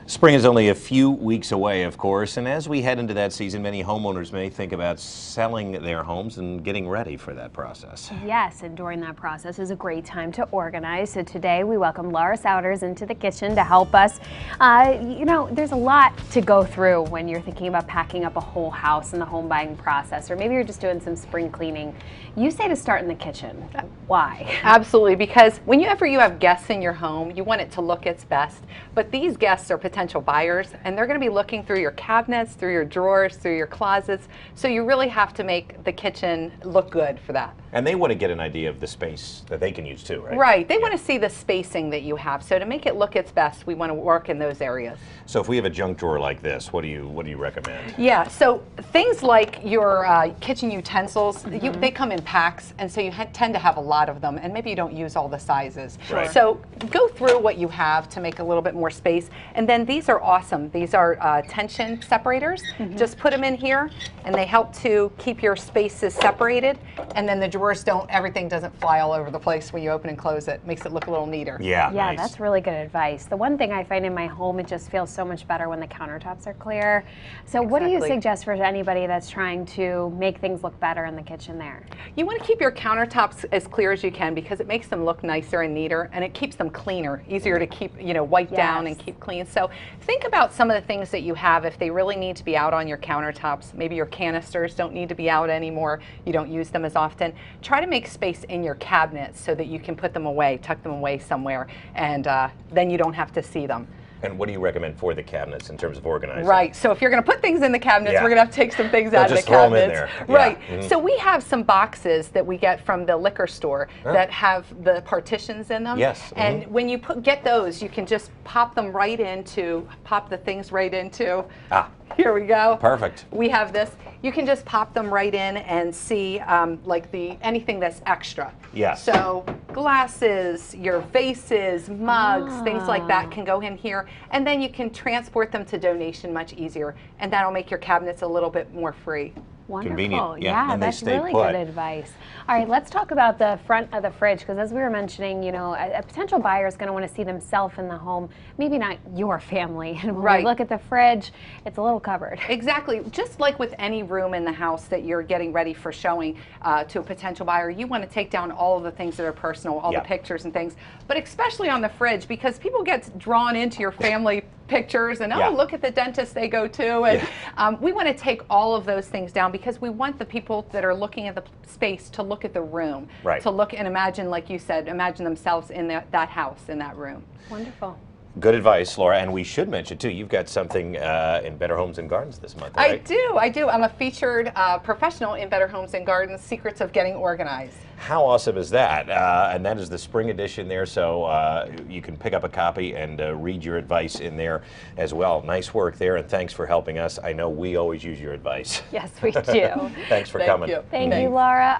Spring is only a few weeks away, of course, and as we head into that season, many homeowners may think about selling their homes and getting ready for that process. Yes, and during that process is a great time to organize. So today we welcome Laura Souders into the kitchen to help us. You know, there's a lot to go through when you're thinking about packing up a whole house in the home buying process, or maybe you're just doing some spring cleaning. You say to start in the kitchen. Why? Absolutely, because whenever you have guests in your home, you want it to look its best. But these guests are potential buyers, and they're going to be looking through your cabinets, through your drawers, through your closets. So you really have to make the kitchen look good for that. And they want to get an idea of the space that they can use too, right? Right. They want to see the spacing that you have. So to make it look its best, we want to work in those areas. So if we have a junk drawer like this, what do you recommend? Yeah. So things like your kitchen utensils, they come in packs, and so you tend to have a lot of them, and maybe you don't use all the sizes. Right. So go through what you have to make a little bit more space, and then these are awesome. These are tension separators. Just put them in here, and they help to keep your spaces separated, and then the drawers everything doesn't fly all over the place when you open and close it. Makes it look a little neater. Yeah, nice. That's really good advice. The one thing I find in my home, it just feels so much better when the countertops are clear. So what do you suggest for anybody that's trying to make things look better in the kitchen there? You want to keep your countertops as clear as you can because it makes them look nicer and neater, and it keeps them cleaner, easier to keep, wipe down and keep clean. So think about some of the things that you have if they really need to be out on your countertops. Maybe your canisters don't need to be out anymore. You don't use them as often. Try to make space in your cabinets so that you can put them away, tuck them away somewhere, and then you don't have to see them. And what do you recommend for the cabinets in terms of organizing? Right. So if you're going to put things in the cabinets, we're going to have to take some things out of the just throw them in cabinets. there. Right. Yeah. So we have some boxes that we get from the liquor store that have the partitions in them. Yes. And when you get those, you can just pop the things right into. Here we go. Perfect. We have this. You can just pop them right in and see anything that's extra. Yes. So glasses, your vases, mugs, things like that can go in here, and then you can transport them to donation much easier, and that'll make your cabinets a little bit more free. Wonderful. Convenient. Yeah, and that's really good advice. All right, let's talk about the front of the fridge, because as we were mentioning, a potential buyer is going to want to see themselves in the home, maybe not your family. And when we look at the fridge, it's a little cupboard. Exactly. Just like with any room in the house that you're getting ready for showing to a potential buyer, you want to take down all of the things that are personal, all the pictures and things, but especially on the fridge, because people get drawn into your family pictures and look at the dentist they go to, and we want to take all of those things down because we want the people that are looking at the space to look at the room, to look and imagine, like you said, imagine themselves in that house, in that room. Wonderful. Good advice, Laura. And we should mention, too, you've got something in Better Homes and Gardens this month, right? I do. I'm a featured professional in Better Homes and Gardens, Secrets of Getting Organized. How awesome is that? And that is the spring edition there, so you can pick up a copy and read your advice in there as well. Nice work there, and thanks for helping us. I know we always use your advice. Yes, we do. Thanks for coming. Thank you, Laura.